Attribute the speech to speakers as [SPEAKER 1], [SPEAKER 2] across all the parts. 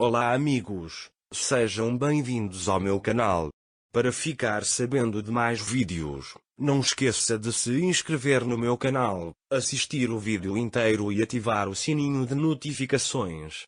[SPEAKER 1] Olá amigos, sejam bem-vindos ao meu canal. Para ficar sabendo de mais vídeos, não esqueça de se inscrever no meu canal, assistir o vídeo inteiro e ativar o sininho de notificações.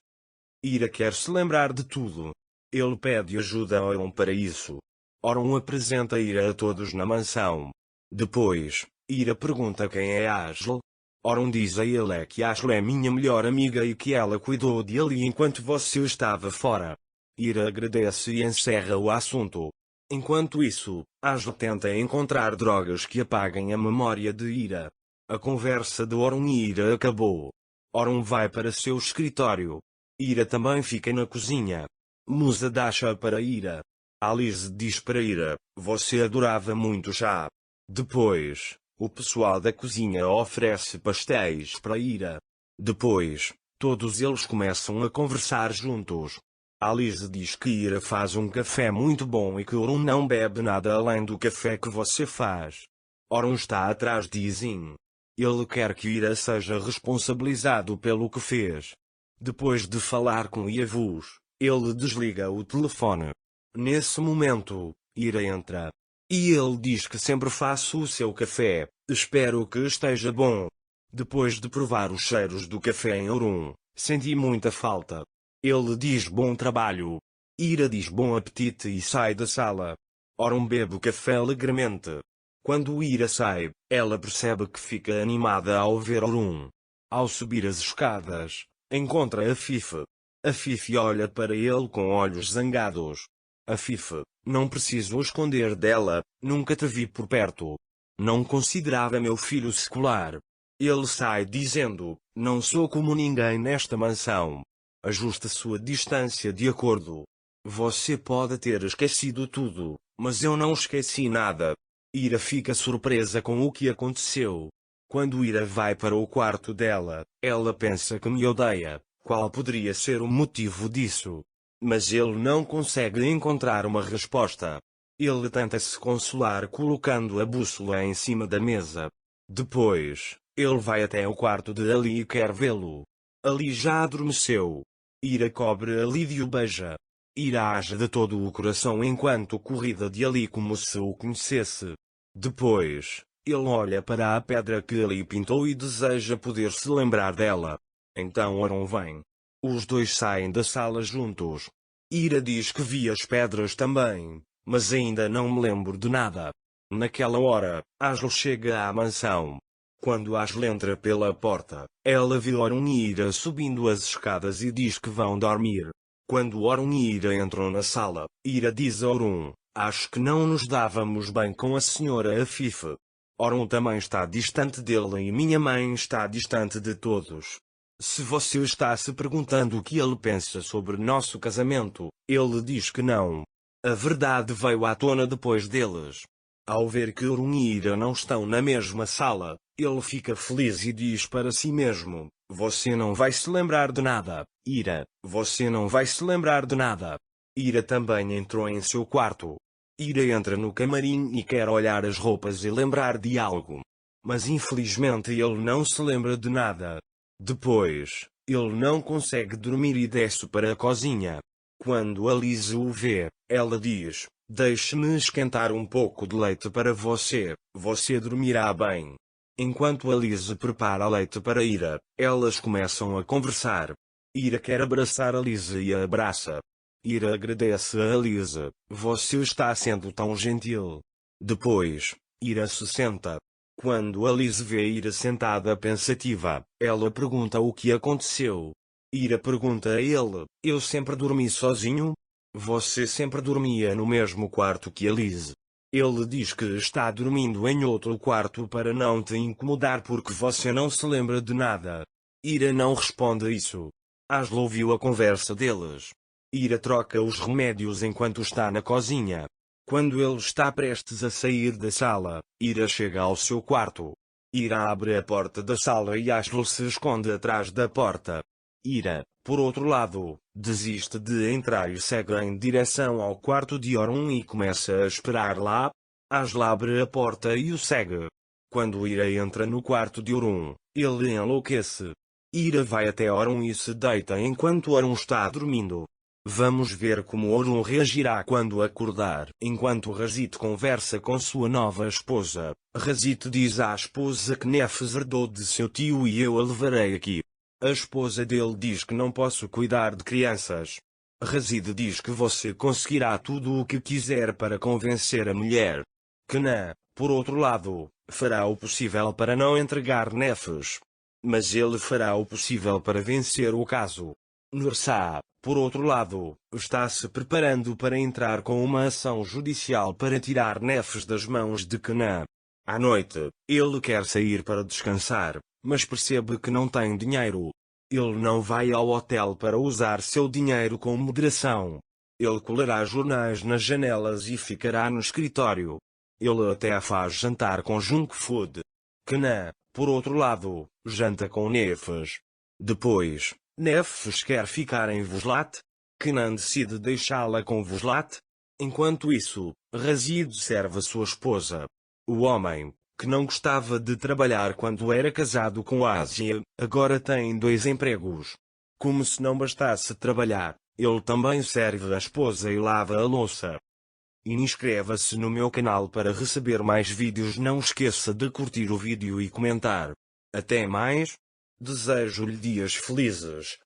[SPEAKER 1] Ira quer se lembrar de tudo. Ele pede ajuda a Oron para isso. Oron apresenta Ira a todos na mansão. Depois, Ira pergunta quem é Ashley. Oron diz a ele que Ashley é minha melhor amiga e que ela cuidou de ele enquanto você estava fora. Ira agradece e encerra o assunto. Enquanto isso, Ashley tenta encontrar drogas que apaguem a memória de Ira. A conversa de Oron e Ira acabou. Oron vai para seu escritório. Ira também fica na cozinha. Musa dá chá para Ira. Alice diz para Ira, você adorava muito chá. Depois, o pessoal da cozinha oferece pastéis para Ira. Depois, todos eles começam a conversar juntos. Alice diz que Ira faz um café muito bom e que Oron não bebe nada além do café que você faz. Oron está atrás de Izin. Ele quer que Ira seja responsabilizado pelo que fez. Depois de falar com Yavuz, ele desliga o telefone. Nesse momento, Ira entra. E ele diz que sempre faço o seu café, espero que esteja bom. Depois de provar os cheiros do café em Oron, senti muita falta. Ele diz bom trabalho. Ira diz bom apetite e sai da sala. Oron bebe o café alegremente. Quando Ira sai, ela percebe que fica animada ao ver Oron. Ao subir as escadas, encontra a Fife. A Fife olha para ele com olhos zangados. A Fife, não preciso esconder dela, nunca te vi por perto. Não considerava meu filho secular. Ele sai dizendo, não sou como ninguém nesta mansão. Ajuste sua distância de acordo. Você pode ter esquecido tudo, mas eu não esqueci nada. Ira fica surpresa com o que aconteceu. Quando Ira vai para o quarto dela, ela pensa que me odeia. Qual poderia ser o motivo disso? Mas ele não consegue encontrar uma resposta. Ele tenta se consolar colocando a bússola em cima da mesa. Depois, ele vai até o quarto de Ali e quer vê-lo. Ali já adormeceu. Ira cobre Ali e o beija. Ira age de todo o coração enquanto corrida de Ali como se o conhecesse. Depois, ele olha para a pedra que Ali pintou e deseja poder se lembrar dela. Então Oron vem. Os dois saem da sala juntos. Ira diz que vi as pedras também, mas ainda não me lembro de nada. Naquela hora, Ashley chega à mansão. Quando Ashley entra pela porta, ela vê Oron e Ira subindo as escadas e diz que vão dormir. Quando Oron e Ira entram na sala, Ira diz a Oron, acho que não nos dávamos bem com a senhora Afife. Oron também está distante dele e minha mãe está distante de todos. Se você está se perguntando o que ele pensa sobre nosso casamento, ele diz que não. A verdade veio à tona depois deles. Ao ver que Oron e Ira não estão na mesma sala, ele fica feliz e diz para si mesmo, você não vai se lembrar de nada, Ira, você não vai se lembrar de nada. Ira também entrou em seu quarto. Ira entra no camarim e quer olhar as roupas e lembrar de algo. Mas infelizmente ele não se lembra de nada. Depois, ele não consegue dormir e desce para a cozinha. Quando Alice o vê, ela diz, deixe-me esquentar um pouco de leite para você, você dormirá bem. Enquanto Alice prepara leite para Ira, elas começam a conversar. Ira quer abraçar Alice e a abraça. Ira agradece a Alice, você está sendo tão gentil. Depois, Ira se senta. Quando Alice vê Ira sentada pensativa, ela pergunta o que aconteceu. Ira pergunta a ele, eu sempre dormi sozinho? Você sempre dormia no mesmo quarto que Alice. Ele diz que está dormindo em outro quarto para não te incomodar porque você não se lembra de nada. Ira não responde isso. Ashley ouviu a conversa deles. Ira troca os remédios enquanto está na cozinha. Quando ele está prestes a sair da sala, Ira chega ao seu quarto. Ira abre a porta da sala e Ashley se esconde atrás da porta. Ira, por outro lado, desiste de entrar e segue em direção ao quarto de Oron e começa a esperar lá. Ashley abre a porta e o segue. Quando Ira entra no quarto de Oron, ele enlouquece. Ira vai até Oron e se deita enquanto Oron está dormindo. Vamos ver como Orun reagirá quando acordar. Enquanto Razit conversa com sua nova esposa, Razit diz à esposa que Nefes herdou de seu tio e eu a levarei aqui. A esposa dele diz que não posso cuidar de crianças. Razit diz que você conseguirá tudo o que quiser para convencer a mulher. Kenan, por outro lado, fará o possível para não entregar Nefes. Mas ele fará o possível para vencer o caso. Nursa, por outro lado, está se preparando para entrar com uma ação judicial para tirar Nefes das mãos de Kenan. À noite, ele quer sair para descansar, mas percebe que não tem dinheiro. Ele não vai ao hotel para usar seu dinheiro com moderação. Ele colará jornais nas janelas e ficará no escritório. Ele até faz jantar com junk food. Kenan, por outro lado, janta com Nefes. Depois, Nefes quer ficar em Vuslat. Kenan decide deixá-la com Vuslat. Enquanto isso, Razid serve a sua esposa. O homem, que não gostava de trabalhar quando era casado com Asia, agora tem 2 empregos. Como se não bastasse trabalhar, ele também serve a esposa e lava a louça. Inscreva-se no meu canal para receber mais vídeos. Não esqueça de curtir o vídeo e comentar. Até mais. Desejo-lhe dias felizes.